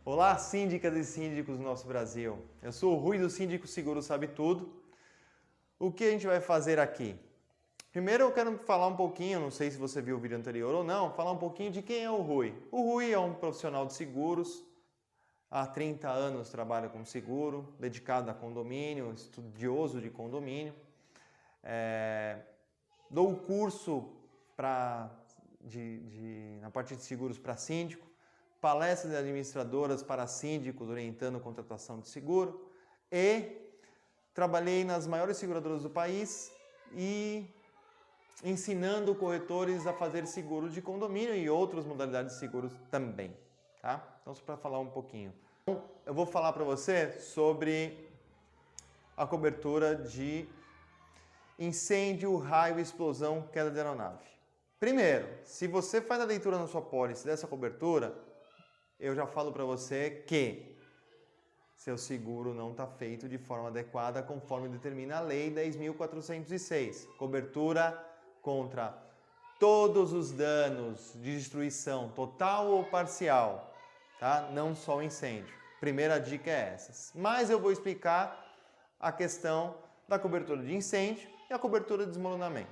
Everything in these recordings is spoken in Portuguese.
Olá, síndicas e síndicos do nosso Brasil. Eu sou o Rui do Síndico Seguro Sabe Tudo. O que a gente vai fazer aqui? Primeiro eu quero falar um pouquinho, não sei se você viu o vídeo anterior ou não, falar um pouquinho de quem é o Rui. O Rui é um profissional de seguros, há 30 anos trabalha com seguro, dedicado a condomínio, estudioso de condomínio. Dou o curso na parte de seguros para síndico, palestras de administradoras para síndicos orientando a contratação de seguro e trabalhei nas maiores seguradoras do país e ensinando corretores a fazer seguro de condomínio e outras modalidades de seguros também, tá? Então, só para falar um pouquinho. Eu vou falar para você sobre a cobertura de incêndio, raio, explosão, queda de aeronave. Primeiro, se você faz a leitura na sua pólice dessa cobertura, eu já falo para você que seu seguro não está feito de forma adequada conforme determina a Lei 10.406. Cobertura contra todos os danos de destruição total ou parcial, tá? Não só o incêndio. Primeira dica é essa. Mas eu vou explicar a questão da cobertura de incêndio e a cobertura de desmoronamento.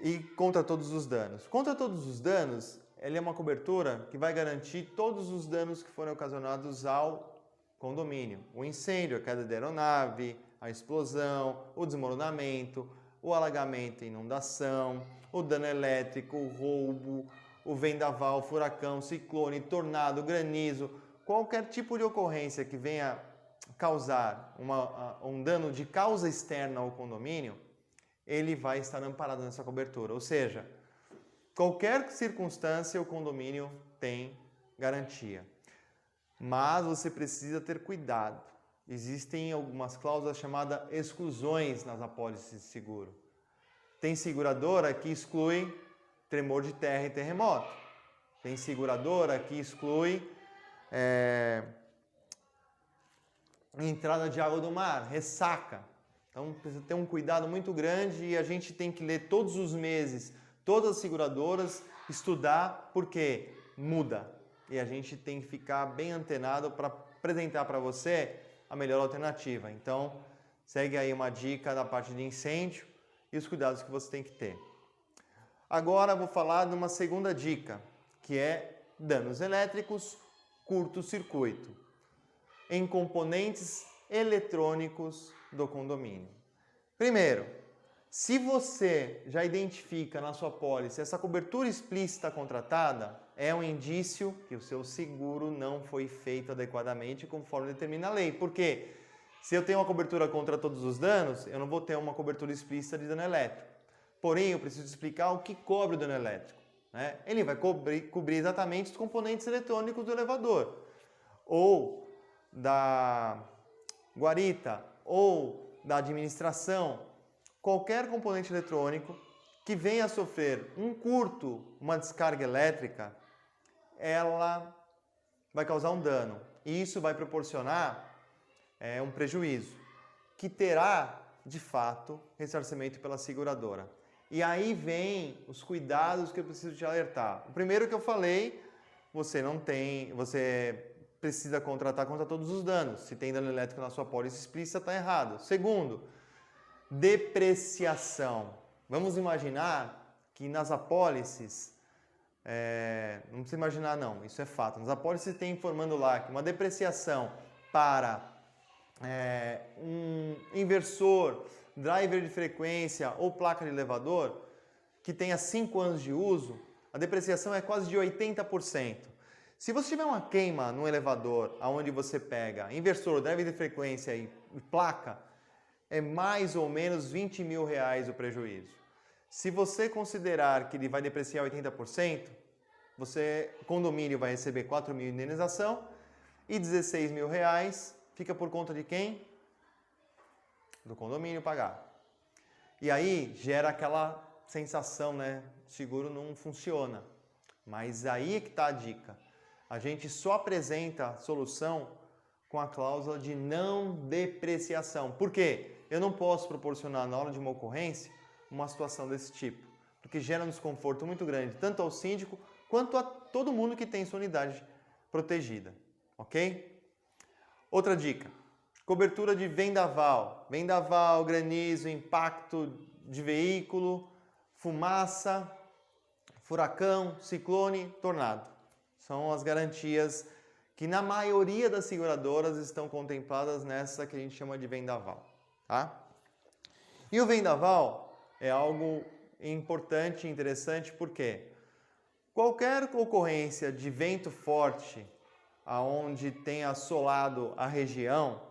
E contra todos os danos. Contra todos os danos, ela é uma cobertura que vai garantir todos os danos que foram ocasionados ao condomínio. O incêndio, a queda de aeronave, a explosão, o desmoronamento, o alagamento e inundação, o dano elétrico, o roubo, o vendaval, furacão, ciclone, tornado, granizo, qualquer tipo de ocorrência que venha causar um dano de causa externa ao condomínio, ele vai estar amparado nessa cobertura. Ou seja, qualquer circunstância o condomínio tem garantia. Mas você precisa ter cuidado. Existem algumas cláusulas chamadas exclusões nas apólices de seguro. Tem seguradora que exclui tremor de terra e terremoto. Tem seguradora que exclui entrada de água do mar, ressaca. Então precisa ter um cuidado muito grande e a gente tem que ler todos os meses, todas as seguradoras, estudar, porque muda. E a gente tem que ficar bem antenado para apresentar para você a melhor alternativa. Então, segue aí uma dica da parte de incêndio e os cuidados que você tem que ter. Agora vou falar de uma segunda dica, que é danos elétricos, curto-circuito, em componentes eletrônicos do condomínio. Primeiro, se você já identifica na sua pólice essa cobertura explícita contratada, é um indício que o seu seguro não foi feito adequadamente conforme determina a lei. Porque se eu tenho uma cobertura contra todos os danos, eu não vou ter uma cobertura explícita de dano elétrico. Porém, eu preciso explicar o que cobre o dano elétrico, né? Ele vai cobrir exatamente os componentes eletrônicos do elevador, ou da guarita, ou da administração. Qualquer componente eletrônico que venha a sofrer um curto, uma descarga elétrica, ela vai causar um dano. E isso vai proporcionar um prejuízo, que terá, de fato, ressarcimento pela seguradora. E aí vem os cuidados que eu preciso te alertar. O primeiro que eu falei, você precisa contratar contra todos os danos. Se tem dano elétrico na sua pólice explícita, está errado. Segundo, depreciação. Vamos imaginar que nas apólices, não precisa imaginar não, isso é fato. Nas apólices tem informando lá que uma depreciação para um inversor, driver de frequência ou placa de elevador que tenha 5 anos de uso, a depreciação é quase de 80%. Se você tiver uma queima no elevador, onde você pega inversor, driver de frequência e placa, é mais ou menos R$20 mil o prejuízo. Se você considerar que ele vai depreciar 80%, o condomínio vai receber 4 mil de indenização e 16 mil reais fica por conta de quem? Do condomínio pagar. E aí gera aquela sensação, né? O seguro não funciona. Mas aí é que está a dica. A gente só apresenta a solução com a cláusula de não depreciação. Por quê? Eu não posso proporcionar na hora de uma ocorrência uma situação desse tipo, porque gera um desconforto muito grande, tanto ao síndico quanto a todo mundo que tem sua unidade protegida, ok? Outra dica, cobertura de vendaval. Vendaval, granizo, impacto de veículo, fumaça, furacão, ciclone, tornado. São as garantias que na maioria das seguradoras estão contempladas nessa que a gente chama de vendaval, tá? E o vendaval é algo importante e interessante porque qualquer ocorrência de vento forte, aonde tenha assolado a região,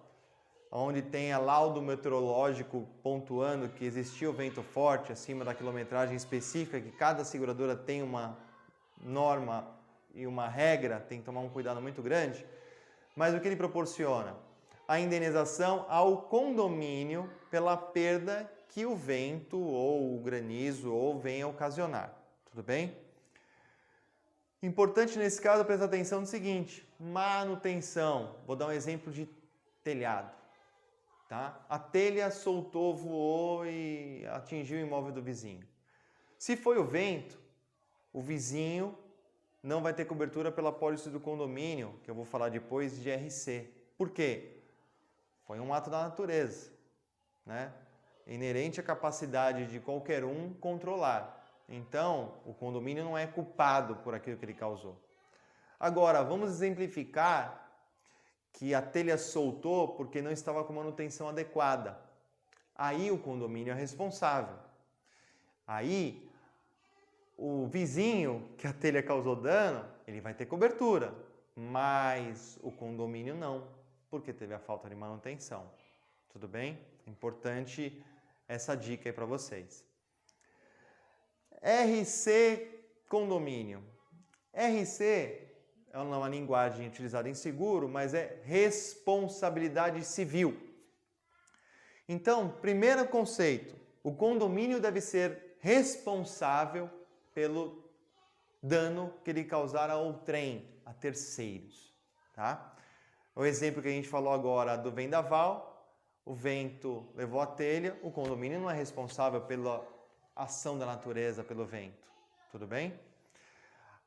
onde tenha laudo meteorológico pontuando que existiu vento forte acima da quilometragem específica, que cada seguradora tem uma norma e uma regra, tem que tomar um cuidado muito grande, mas o que ele proporciona? A indenização ao condomínio pela perda que o vento ou o granizo ou venha ocasionar, tudo bem? Importante nesse caso prestar atenção no seguinte, manutenção, vou dar um exemplo de telhado. Tá? A telha soltou, voou e atingiu o imóvel do vizinho. Se foi o vento, o vizinho não vai ter cobertura pela apólice do condomínio, que eu vou falar depois de RC. Por quê? Foi um ato da natureza, né? Inerente à capacidade de qualquer um controlar. Então, o condomínio não é culpado por aquilo que ele causou. Agora, vamos exemplificar que a telha soltou porque não estava com manutenção adequada. Aí o condomínio é responsável. Aí o vizinho que a telha causou dano, ele vai ter cobertura, mas o condomínio não, porque teve a falta de manutenção. Tudo bem? Importante essa dica aí para vocês. RC condomínio. RC é uma linguagem utilizada em seguro, mas é responsabilidade civil. Então, primeiro conceito, o condomínio deve ser responsável pelo dano que ele causar ao trem, a terceiros, tá? O exemplo que a gente falou agora do vendaval, o vento levou a telha, o condomínio não é responsável pela ação da natureza, pelo vento, tudo bem?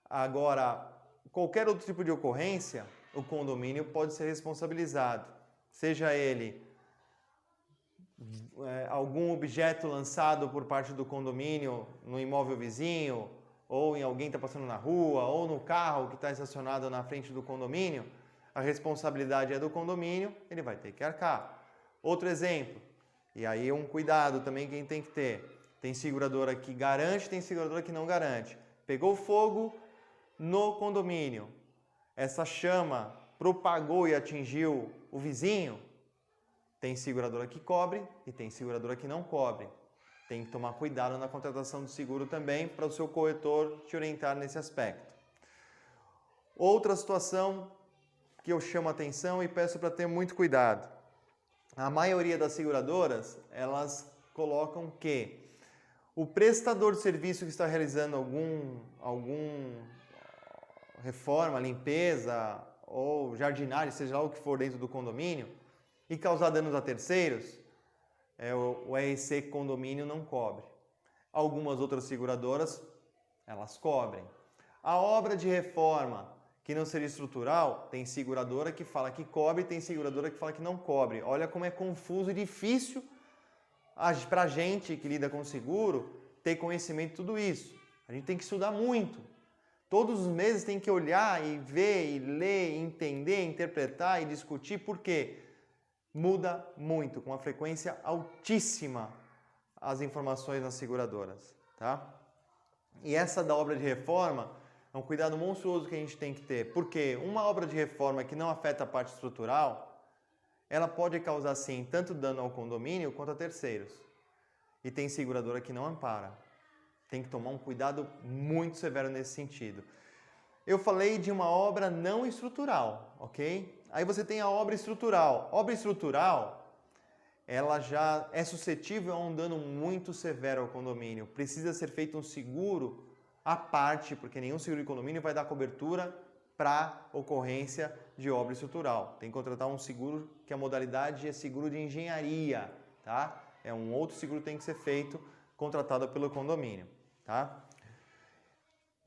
Agora, qualquer outro tipo de ocorrência, o condomínio pode ser responsabilizado, seja ele algum objeto lançado por parte do condomínio no imóvel vizinho, ou em alguém que está passando na rua, ou no carro que está estacionado na frente do condomínio, a responsabilidade é do condomínio, ele vai ter que arcar. Outro exemplo, e aí um cuidado também quem tem que ter, tem seguradora que garante, tem seguradora que não garante. Pegou fogo no condomínio, essa chama propagou e atingiu o vizinho, tem seguradora que cobre e tem seguradora que não cobre. Tem que tomar cuidado na contratação do seguro também para o seu corretor te orientar nesse aspecto. Outra situação que eu chamo a atenção e peço para ter muito cuidado. A maioria das seguradoras, elas colocam que o prestador de serviço que está realizando algum reforma, limpeza ou jardinagem, seja lá o que for dentro do condomínio, e causar danos a terceiros, o RC condomínio não cobre. Algumas outras seguradoras, elas cobrem. A obra de reforma que não seria estrutural, tem seguradora que fala que cobre, tem seguradora que fala que não cobre. Olha como é confuso e difícil para a gente que lida com seguro ter conhecimento de tudo isso. A gente tem que estudar muito. Todos os meses tem que olhar e ver, e ler, e entender, interpretar e discutir, por quê? Muda muito, com uma frequência altíssima, as informações nas seguradoras, tá? E essa da obra de reforma é um cuidado monstruoso que a gente tem que ter, porque uma obra de reforma que não afeta a parte estrutural, ela pode causar sim tanto dano ao condomínio quanto a terceiros. E tem seguradora que não ampara. Tem que tomar um cuidado muito severo nesse sentido. Eu falei de uma obra não estrutural, ok? Aí você tem a obra estrutural. Obra estrutural, ela já é suscetível a um dano muito severo ao condomínio. Precisa ser feito um seguro à parte, porque nenhum seguro de condomínio vai dar cobertura para ocorrência de obra estrutural. Tem que contratar um seguro que a modalidade é seguro de engenharia, tá? É um outro seguro que tem que ser feito, contratado pelo condomínio, tá?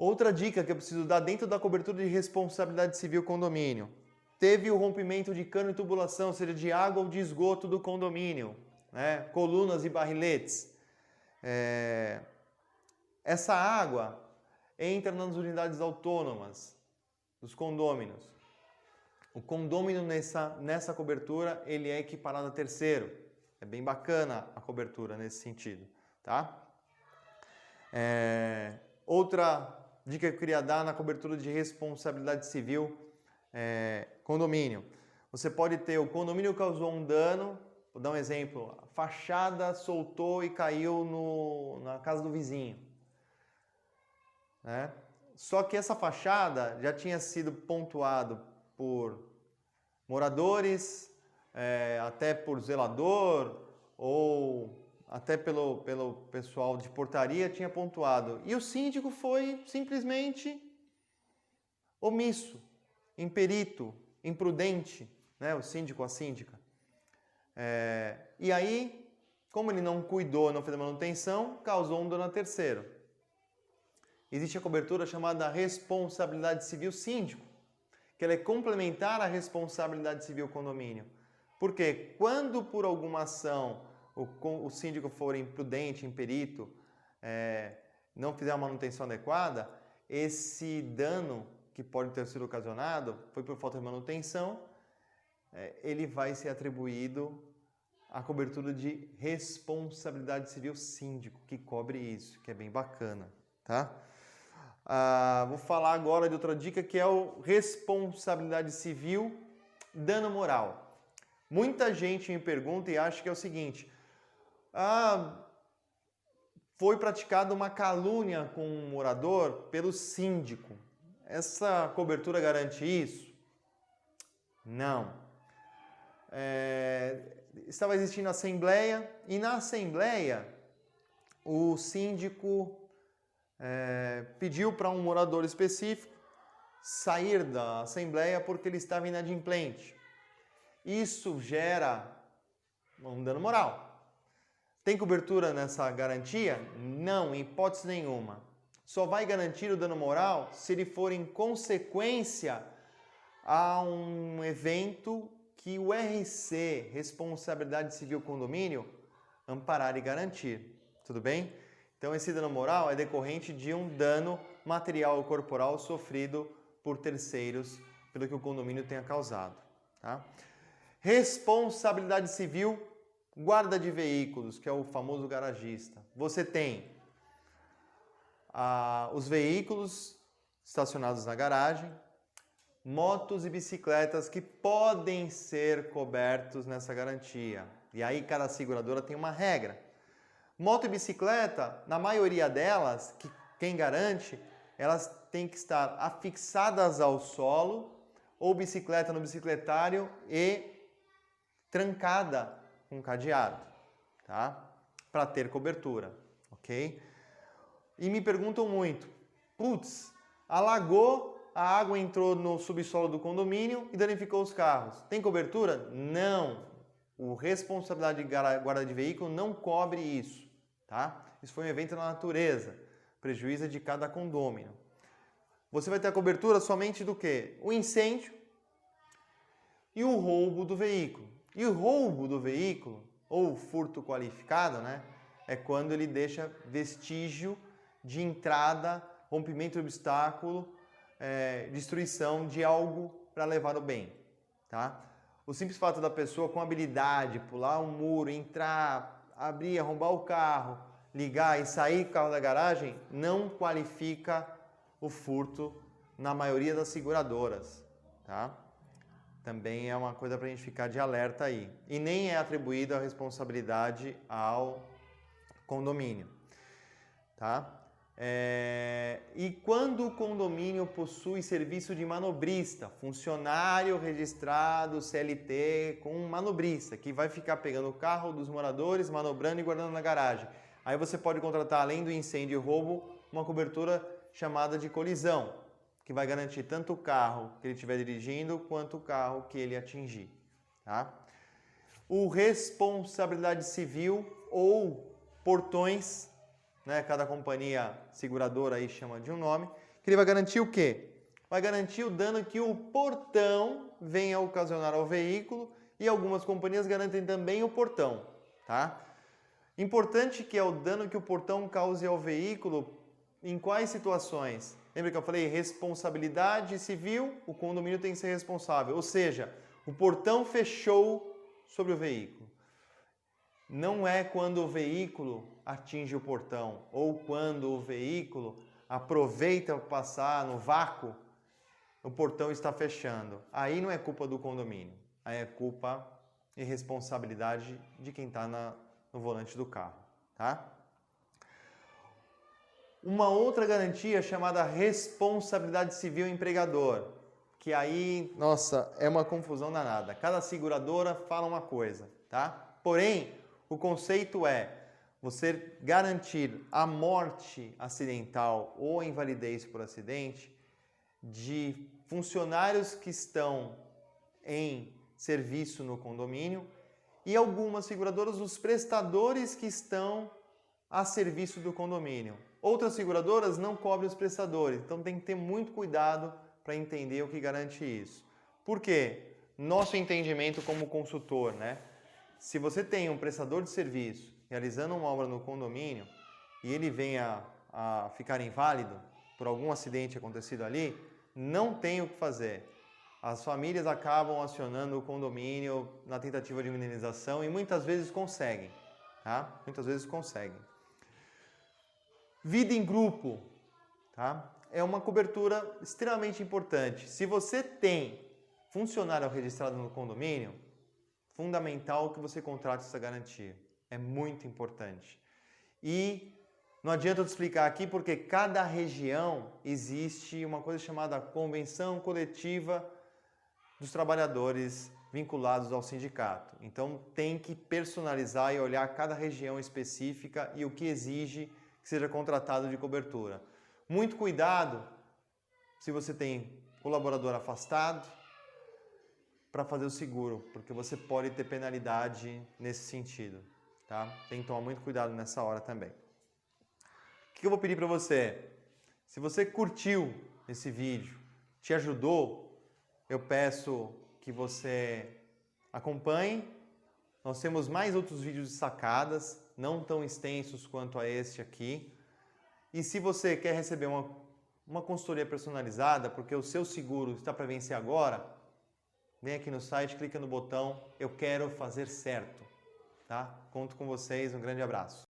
Outra dica que eu preciso dar dentro da cobertura de responsabilidade civil condomínio. Teve o rompimento de cano e tubulação, ou seja, de água ou de esgoto do condomínio, né? Colunas e barriletes. Essa água entra nas unidades autônomas dos condôminos. O condômino nessa cobertura, ele é equiparado a terceiro. É bem bacana a cobertura nesse sentido, tá? Outra dica que eu queria dar na cobertura de responsabilidade civil condomínio. Você pode ter o condomínio causou um dano, vou dar um exemplo, a fachada soltou e caiu na casa do vizinho, né? Só que essa fachada já tinha sido pontuado por moradores, até por zelador ou até pelo pessoal de portaria tinha pontuado. E o síndico foi simplesmente omisso, imperito, imprudente, né? O síndico, a síndica. E aí, como ele não cuidou, não fez a manutenção, causou um dano a terceiro. Existe a cobertura chamada responsabilidade civil síndico, que ela é complementar à responsabilidade civil condomínio. Porque quando por alguma ação o síndico for imprudente, imperito, não fizer a manutenção adequada, esse dano que pode ter sido ocasionado foi por falta de manutenção, ele vai ser atribuído à cobertura de responsabilidade civil síndico, que cobre isso, que é bem bacana, tá? Vou falar agora de outra dica que é o responsabilidade civil dano moral. Muita gente me pergunta e acha que é o seguinte: foi praticada uma calúnia com um morador pelo síndico. Essa cobertura garante isso? Não. Estava existindo assembleia e na assembleia o síndico pediu para um morador específico sair da assembleia porque ele estava inadimplente. Isso gera um dano moral. Tem cobertura nessa garantia? Não, em hipótese nenhuma. Só vai garantir o dano moral se ele for em consequência a um evento que o RC, Responsabilidade Civil Condomínio, amparar e garantir. Tudo bem? Então esse dano moral é decorrente de um dano material ou corporal sofrido por terceiros pelo que o condomínio tenha causado. Tá? Responsabilidade civil, guarda de veículos, que é o famoso garagista. Você tem os veículos estacionados na garagem, motos e bicicletas que podem ser cobertos nessa garantia. E aí cada seguradora tem uma regra. Moto e bicicleta, na maioria delas, quem garante, elas têm que estar afixadas ao solo ou bicicleta no bicicletário e trancada com cadeado, tá? Para ter cobertura, ok? E me perguntam muito, alagou, a água entrou no subsolo do condomínio e danificou os carros. Tem cobertura? Não. O responsabilidade de guarda de veículo não cobre isso, tá? Isso foi um evento na natureza, prejuízo de cada condômino. Você vai ter a cobertura somente do quê? O incêndio e o roubo do veículo. E o roubo do veículo, ou furto qualificado, né? É quando ele deixa vestígio de entrada, rompimento de obstáculo, destruição de algo para levar o bem, tá? O simples fato da pessoa com habilidade pular um muro, entrar, abrir, arrombar o carro, ligar e sair com o carro da garagem não qualifica o furto na maioria das seguradoras, tá? Também é uma coisa para a gente ficar de alerta aí. E nem é atribuída a responsabilidade ao condomínio, tá? E quando o condomínio possui serviço de manobrista, funcionário registrado CLT com um manobrista, que vai ficar pegando o carro dos moradores, manobrando e guardando na garagem. Aí você pode contratar, além do incêndio e roubo, uma cobertura chamada de colisão, que vai garantir tanto o carro que ele estiver dirigindo, quanto o carro que ele atingir. Tá? O responsabilidade civil ou portões, né, cada companhia seguradora aí chama de um nome, que ele vai garantir o quê? Vai garantir o dano que o portão venha a ocasionar ao veículo e algumas companhias garantem também o portão, tá? Importante que é o dano que o portão cause ao veículo em quais situações? Lembra que eu falei responsabilidade civil, o condomínio tem que ser responsável, ou seja, o portão fechou sobre o veículo. Não é quando o veículo atinge o portão ou quando o veículo aproveita para passar no vácuo, o portão está fechando. Aí não é culpa do condomínio, aí é culpa e responsabilidade de quem está no volante do carro, tá? Uma outra garantia chamada responsabilidade civil empregador, que aí, nossa, é uma confusão danada. Cada seguradora fala uma coisa, tá? Porém, o conceito é você garantir a morte acidental ou a invalidez por acidente de funcionários que estão em serviço no condomínio e algumas seguradoras, os prestadores que estão a serviço do condomínio. Outras seguradoras não cobrem os prestadores, então tem que ter muito cuidado para entender o que garante isso. Por quê? Nosso entendimento como consultor, né? Se você tem um prestador de serviço realizando uma obra no condomínio e ele venha a ficar inválido por algum acidente acontecido ali, não tem o que fazer. As famílias acabam acionando o condomínio na tentativa de indenização e muitas vezes conseguem, tá? Muitas vezes conseguem. Vida em grupo, tá? É uma cobertura extremamente importante. Se você tem funcionário registrado no condomínio, fundamental que você contrate essa garantia. É muito importante. E não adianta eu te explicar aqui porque cada região existe uma coisa chamada Convenção Coletiva dos Trabalhadores vinculados ao sindicato. Então tem que personalizar e olhar cada região específica e o que exige que seja contratado de cobertura. Muito cuidado se você tem colaborador afastado para fazer o seguro, porque você pode ter penalidade nesse sentido, tá? Tem que tomar muito cuidado nessa hora também. O que eu vou pedir para você? Se você curtiu esse vídeo, te ajudou, eu peço que você acompanhe. Nós temos mais outros vídeos de sacadas, não tão extensos quanto a este aqui. E se você quer receber uma consultoria personalizada, porque o seu seguro está para vencer agora, vem aqui no site, clica no botão Eu Quero Fazer Certo. Tá? Conto com vocês, um grande abraço.